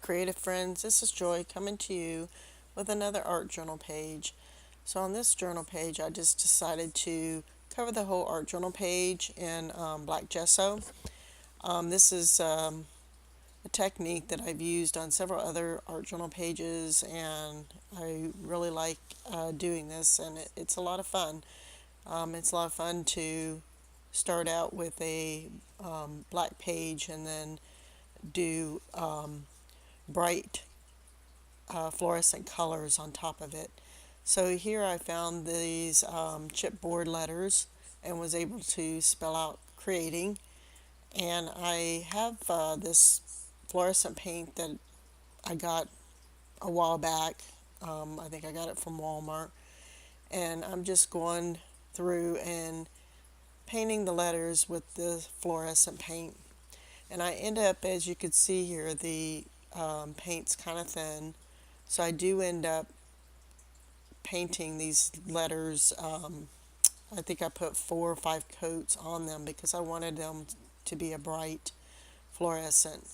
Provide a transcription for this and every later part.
Creative friends, this is Joy coming to you with another art journal page. So on this journal page, I just decided to cover the whole art journal page in black gesso. This is a technique that I've used on several other art journal pages, and I really like doing this, and it's a lot of fun. It's a lot of fun to start out with a black page and then do bright fluorescent colors on top of it. So here I found these chipboard letters and was able to spell out creating. And I have this fluorescent paint that I got a while back. I think I got it from Walmart. And I'm just going through and painting the letters with the fluorescent paint. And I end up, as you can see here, the paint's kind of thin. So I do end up painting these letters. I think I put 4 or 5 coats on them because I wanted them to be a bright fluorescent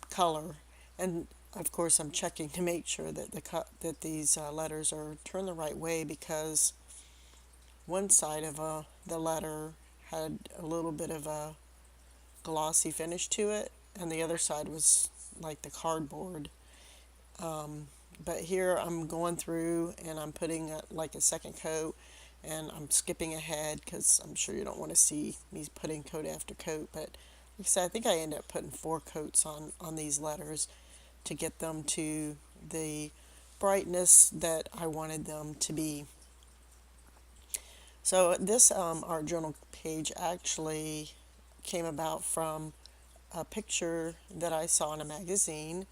color. And of course, I'm checking to make sure that that these letters are turned the right way, because one side of the letter had a little bit of a glossy finish to it, and the other side was like the cardboard. But here I'm going through and I'm putting like a second coat, and I'm skipping ahead because I'm sure you don't want to see me putting coat after coat. But like I said, I think I ended up putting 4 coats on these letters to get them to the brightness that I wanted them to be. So this art journal page actually came about from a picture that I saw in a magazine,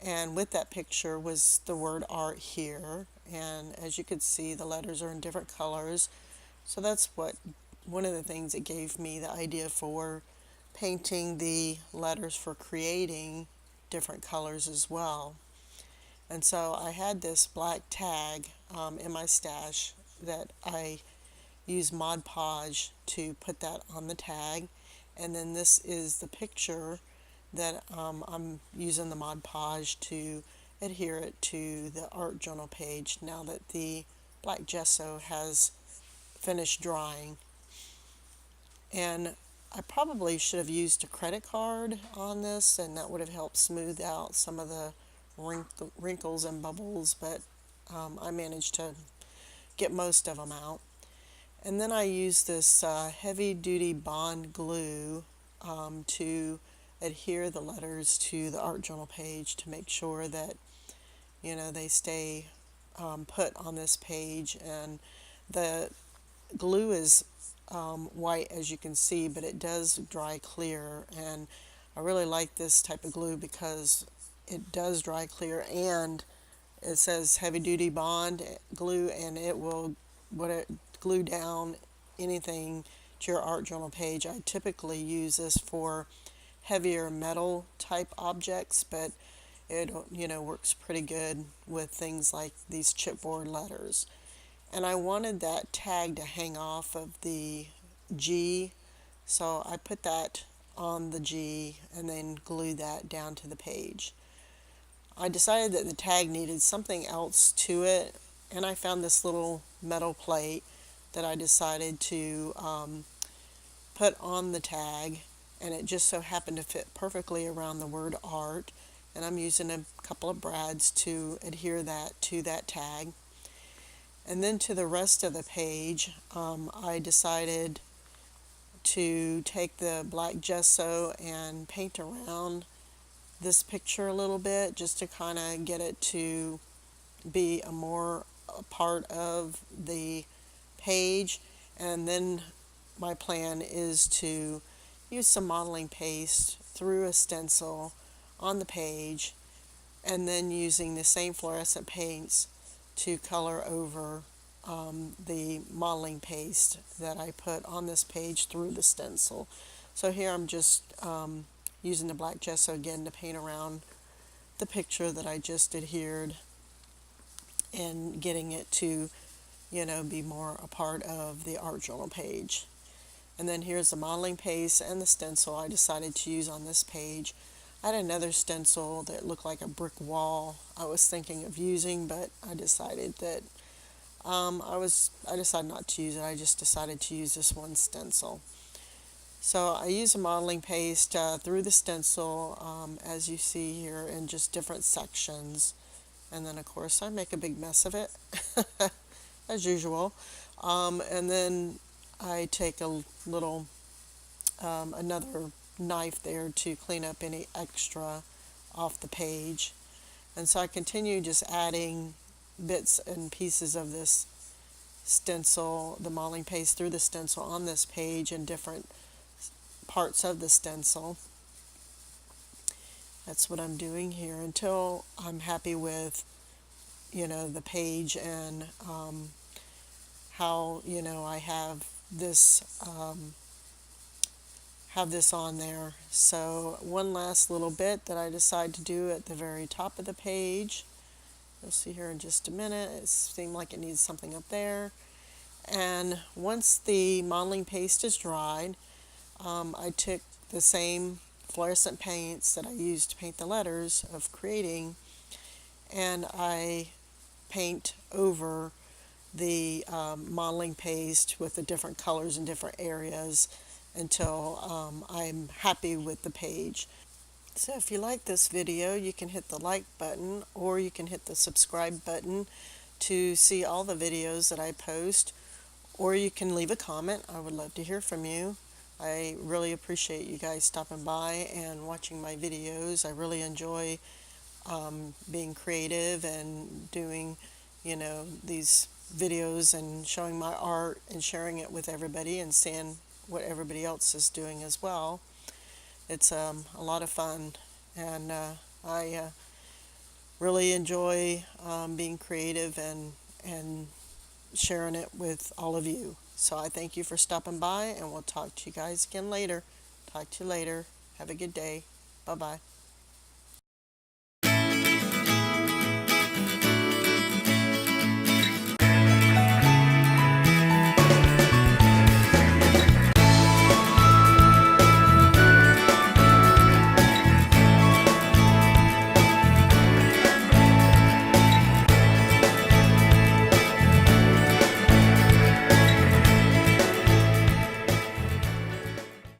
and with that picture was the word art here. And as you could see, the letters are in different colors. So that's one of the things that gave me the idea for painting the letters for creating different colors as well. And so I had this black tag in my stash that I used Mod Podge to put that on the tag. And then this is the picture that I'm using the Mod Podge to adhere it to the art journal page now that the black gesso has finished drying. And I probably should have used a credit card on this, and that would have helped smooth out some of the wrinkles and bubbles, but I managed to get most of them out. And then I used this heavy duty bond glue to adhere the letters to the art journal page to make sure that they stay put on this page. And the glue is white, as you can see, but it does dry clear, and I really like this type of glue because it does dry clear, and it says heavy duty bond glue, and it will glue down anything to your art journal page. I typically use this for heavier metal type objects, but it works pretty good with things like these chipboard letters. And I wanted that tag to hang off of the G, so I put that on the G and then glued that down to the page. I decided that the tag needed something else to it, and I found this little metal plate that I decided to put on the tag, and it just so happened to fit perfectly around the word art. And I'm using a couple of brads to adhere that to that tag. And then to the rest of the page, I decided to take the black gesso and paint around this picture a little bit, just to kind of get it to be a part of the page. And then my plan is to use some modeling paste through a stencil on the page, and then using the same fluorescent paints to color over the modeling paste that I put on this page through the stencil. So here I'm just using the black gesso again to paint around the picture that I just adhered, and getting it to be more a part of the art journal page. And then here's the modeling paste and the stencil I decided to use on this page. I had another stencil that looked like a brick wall I was thinking of using, but I decided that I decided not to use it. I just decided to use this one stencil. So I use a modeling paste through the stencil, as you see here, in just different sections. And then, of course, I make a big mess of it, as usual. And then I take a little, another knife there to clean up any extra off the page. And so I continue just adding bits and pieces of this stencil, the modeling paste through the stencil on this page in different parts of the stencil. That's what I'm doing here until I'm happy with, the page and how, I have this on there. So one last little bit that I decide to do at the very top of the page. You'll see here in just a minute. It seemed like it needs something up there. And once the modeling paste is dried, I took the same fluorescent paints that I used to paint the letters of creating, and I paint over the modeling paste with the different colors in different areas until I'm happy with the page. So if you like this video, you can hit the like button or you can hit the subscribe button to see all the videos that I post, or you can leave a comment. I would love to hear from you. I really appreciate you guys stopping by and watching my videos. I really enjoy being creative and doing, these videos and showing my art and sharing it with everybody and seeing what everybody else is doing as well. It's a lot of fun, and I really enjoy being creative and sharing it with all of you. So I thank you for stopping by, and we'll talk to you guys again later. Talk to you later. Have a good day. Bye-bye.